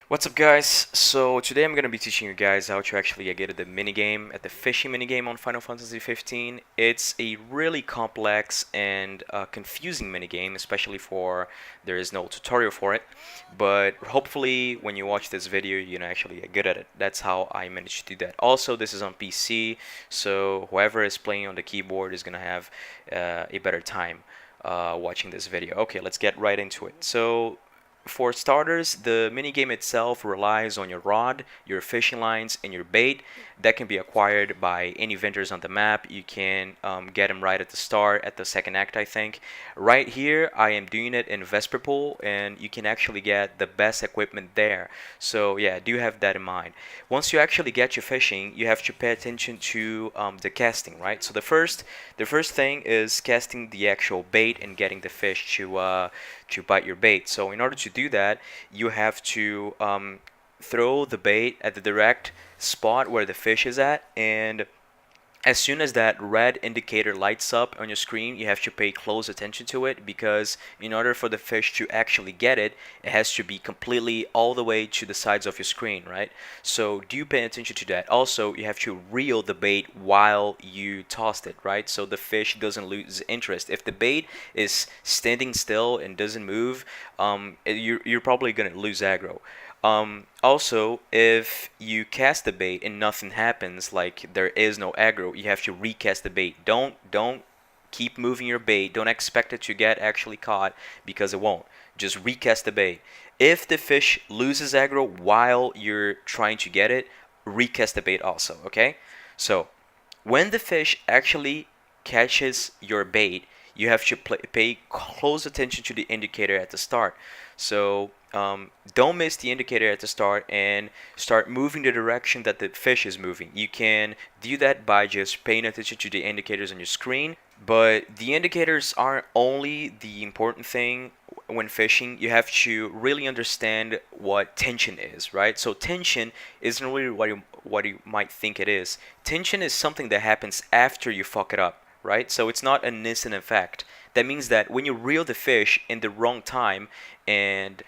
What's up, guys? So today I'm gonna be teaching you guys how to actually get at the minigame, at the fishing minigame on Final Fantasy 15. It's a really complex and confusing minigame, especially for there is no tutorial for it. But hopefully, when you watch this video, you're gonna actually get good at it. That's how I managed to do that. Also, this is on PC, so whoever is playing on the keyboard is gonna have a better time watching this video. Okay, let's get right into it. So for starters, the minigame itself relies on your rod, your fishing lines, and your bait that can be acquired by any vendors on the map. You can get them right at the start, at the second act, I think. Right here, I am doing it in Vesperpool, and you can actually get the best equipment there. So yeah, do have that in mind. Once you actually get your fishing, you have to pay attention to the casting, right? So the first thing is casting the actual bait and getting the fish to bite your bait. So in order to do that, you have to throw the bait at the direct spot where the fish is at, and as soon as that red indicator lights up on your screen, you have to pay close attention to it, because in order for the fish to actually get it, it has to be completely all the way to the sides of your screen, right? So do pay attention to that. Also, you have to reel the bait while you toss it, right? So the fish doesn't lose interest. If the bait is standing still and doesn't move, you're probably gonna lose aggro. Also, if you cast the bait and nothing happens, like there is no aggro, you have to recast the bait. Don't keep moving your bait. Don't expect it to get actually caught, because it won't. Just recast the bait. If the fish loses aggro while you're trying to get it, recast the bait also, okay? So, when the fish actually catches your bait, you have to pay close attention to the indicator at the start. So don't miss the indicator at the start and start moving the direction that the fish is moving. You can do that by just paying attention to the indicators on your screen, but the indicators aren't only the important thing when fishing. You have to really understand what tension is, right? So tension isn't really what you might think it is. Tension is something that happens after you fuck it up, right? So it's not an instant effect. That means that when you reel the fish in the wrong time and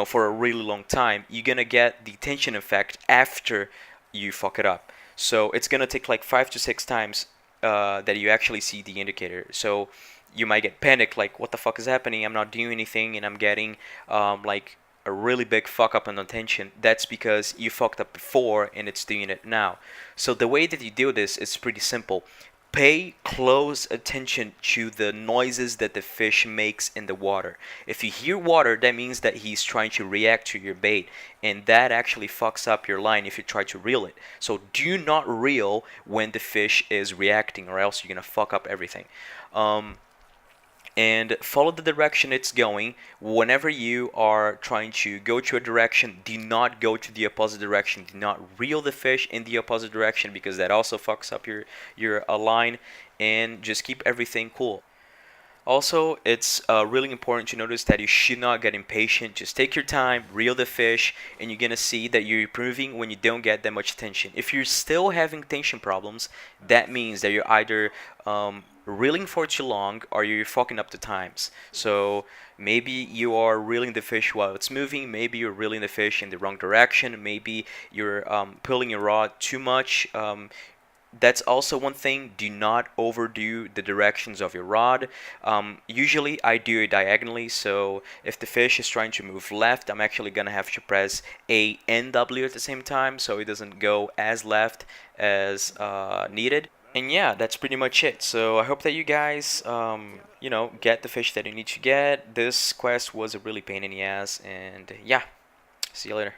for a really long time, you're gonna get the tension effect after you fuck it up. So it's gonna take like 5 to 6 times that you actually see the indicator. So you might get panicked, like, what the fuck is happening? I'm not doing anything, and I'm getting like a really big fuck up on attention. That's because you fucked up before and it's doing it now. So the way that you do this is pretty simple. Pay close attention to the noises that the fish makes in the water. If you hear water, that means that he's trying to react to your bait, and that actually fucks up your line if you try to reel it. So do not reel when the fish is reacting, or else you're gonna fuck up everything. And follow the direction it's going. Whenever you are trying to go to a direction, do not go to the opposite direction. Do not reel the fish in the opposite direction, because that also fucks up your line. And just keep everything cool. Also, it's really important to notice that you should not get impatient. Just take your time, reel the fish, and you're gonna see that you're improving when you don't get that much tension. If you're still having tension problems, that means that you're either reeling for too long, or you're fucking up the times. So maybe you are reeling the fish while it's moving, maybe you're reeling the fish in the wrong direction, maybe you're pulling your rod too much. That's also one thing. Do not overdo the directions of your rod. Usually I do it diagonally, so if the fish is trying to move left, I'm actually gonna have to press A and W at the same time, so it doesn't go as left as needed. And yeah, that's pretty much it. So I hope that you guys get the fish that you need to get. This quest was a really pain in the ass, and yeah, see you later.